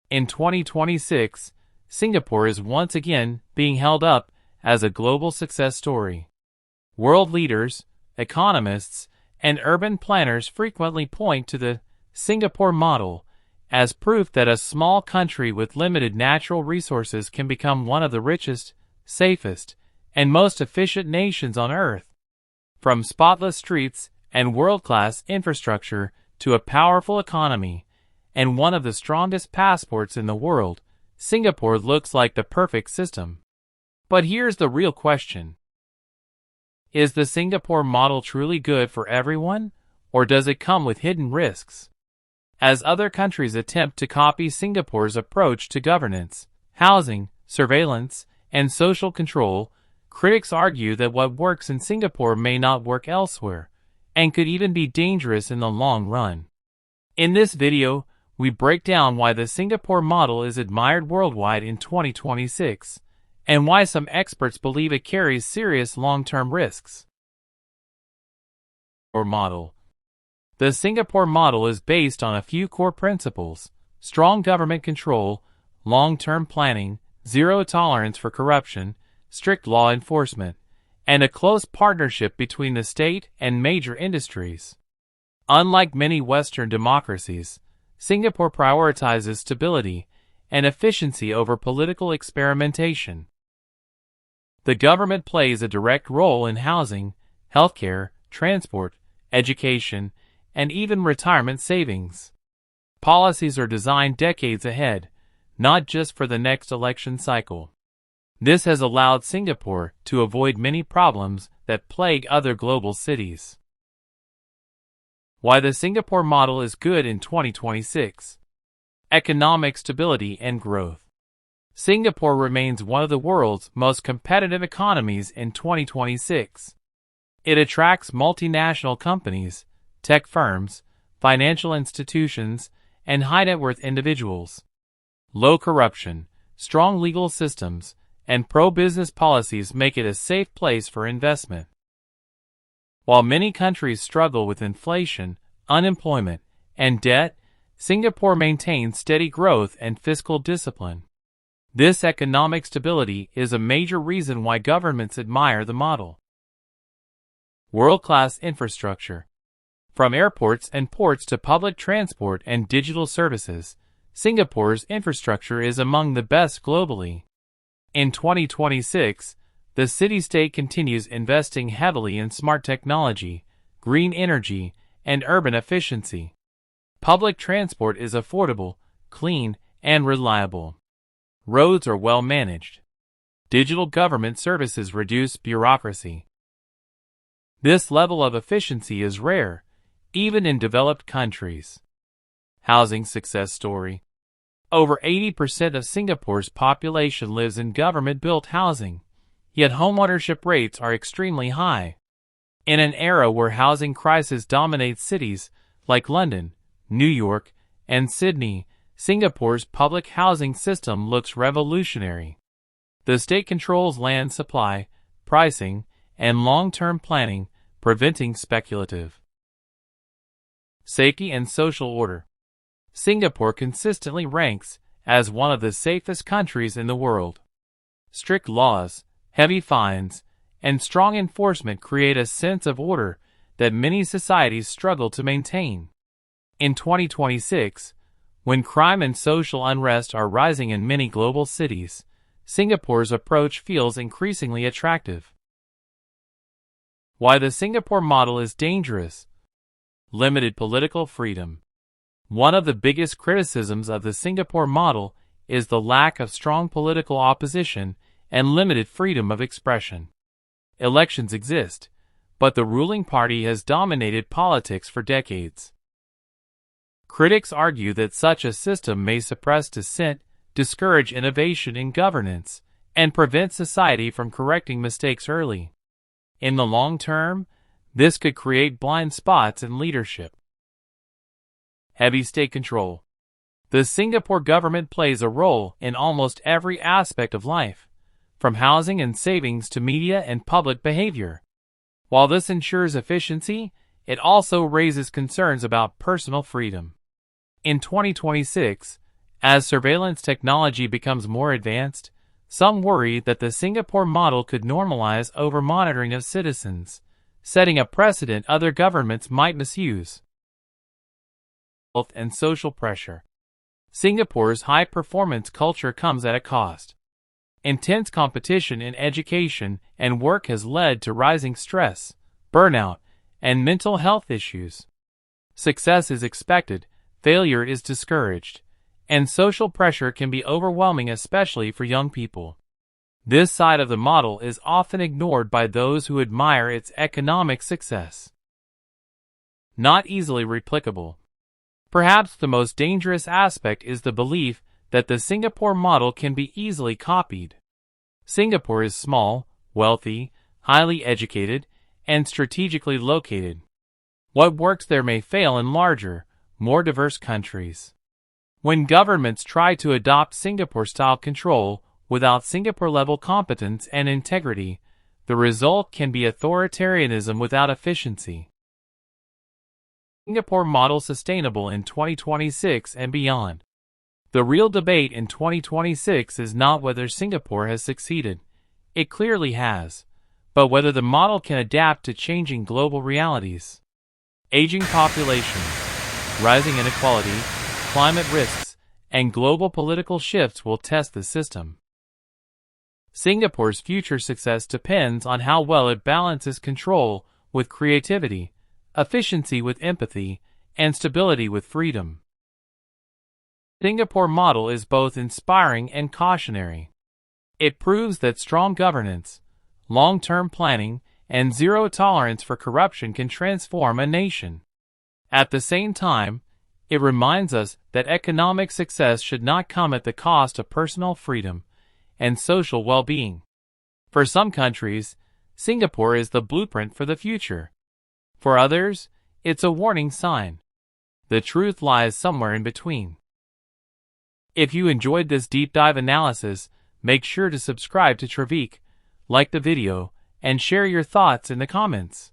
In 2026, Singapore is once again being held up as a global success story. World leaders, economists, and urban planners frequently point to the Singapore model as proof that a small country with limited natural resources can become one of the richest, safest, and most efficient nations on Earth. From spotless streets and world-class infrastructure to a powerful economy and one of the strongest passports in the world, Singapore looks like the perfect system. But here's the real question. Is the Singapore model truly good for everyone, or does it come with hidden risks? As other countries attempt to copy Singapore's approach to governance, housing, surveillance, and social control, critics argue that what works in Singapore may not work elsewhere, and could even be dangerous in the long run. In this video, we break down why the Singapore model is admired worldwide in 2026, and why some experts believe it carries serious long-term risks. Model. The Singapore model is based on a few core principles: strong government control, long-term planning, zero tolerance for corruption, strict law enforcement, and a close partnership between the state and major industries. Unlike many Western democracies, Singapore prioritizes stability and efficiency over political experimentation. The government plays a direct role in housing, healthcare, transport, education, and even retirement savings. Policies are designed decades ahead, not just for the next election cycle. This has allowed Singapore to avoid many problems that plague other global cities. Why the Singapore model is good in 2026. Economic stability and growth. Singapore remains one of the world's most competitive economies in 2026. It attracts multinational companies, tech firms, financial institutions, and high-net-worth individuals. Low corruption, strong legal systems, and pro-business policies make it a safe place for investment. While many countries struggle with inflation, unemployment, and debt, Singapore maintains steady growth and fiscal discipline. This economic stability is a major reason why governments admire the model. World-class infrastructure. From airports and ports to public transport and digital services, Singapore's infrastructure is among the best globally. In 2026, the city-state continues investing heavily in smart technology, green energy, and urban efficiency. Public transport is affordable, clean, and reliable. Roads are well managed. Digital government services reduce bureaucracy. This level of efficiency is rare, even in developed countries. Housing success story. Over 80% of Singapore's population lives in government-built housing, yet homeownership rates are extremely high. In an era where housing crisis dominates cities like London, New York, and Sydney, Singapore's public housing system looks revolutionary. The state controls land supply, pricing, and long-term planning, preventing speculative. Safety and social order. Singapore consistently ranks as one of the safest countries in the world. Strict laws, heavy fines, and strong enforcement create a sense of order that many societies struggle to maintain. In 2026, when crime and social unrest are rising in many global cities, Singapore's approach feels increasingly attractive. Why the Singapore model is dangerous. Limited political freedom. One of the biggest criticisms of the Singapore model is the lack of strong political opposition and limited freedom of expression. Elections exist, but the ruling party has dominated politics for decades. Critics argue that such a system may suppress dissent, discourage innovation in governance, and prevent society from correcting mistakes early. In the long term, this could create blind spots in leadership. Heavy state control. The Singapore government plays a role in almost every aspect of life, from housing and savings to media and public behavior. While this ensures efficiency, it also raises concerns about personal freedom. In 2026, As surveillance technology becomes more advanced, some worry that the Singapore model could normalize over-monitoring of citizens, setting a precedent other governments might misuse. Health and social pressure. Singapore's high-performance culture comes at a cost. Intense competition in education and work has led to rising stress, burnout, and mental health issues. Success is expected, failure is discouraged, and social pressure can be overwhelming, especially for young people. This side of the model is often ignored by those who admire its economic success. Not easily replicable. Perhaps the most dangerous aspect is the belief that the Singapore model can be easily copied. Singapore is small, wealthy, highly educated, and strategically located. What works there may fail in larger, more diverse countries. When governments try to adopt Singapore-style control without Singapore-level competence and integrity, the result can be authoritarianism without efficiency. Singapore model sustainable in 2026 and beyond. The real debate in 2026 is not whether Singapore has succeeded. It clearly has. But whether the model can adapt to changing global realities. Aging population, rising inequality, climate risks, and global political shifts will test the system. Singapore's future success depends on how well it balances control with creativity, efficiency with empathy, and stability with freedom. Singapore model is both inspiring and cautionary. It proves that strong governance, long-term planning, and zero tolerance for corruption can transform a nation. At the same time, it reminds us that economic success should not come at the cost of personal freedom and social well-being. For some countries, Singapore is the blueprint for the future. For others, it's a warning sign. The truth lies somewhere in between. If you enjoyed this deep dive analysis, make sure to subscribe to Travik, like the video, and share your thoughts in the comments.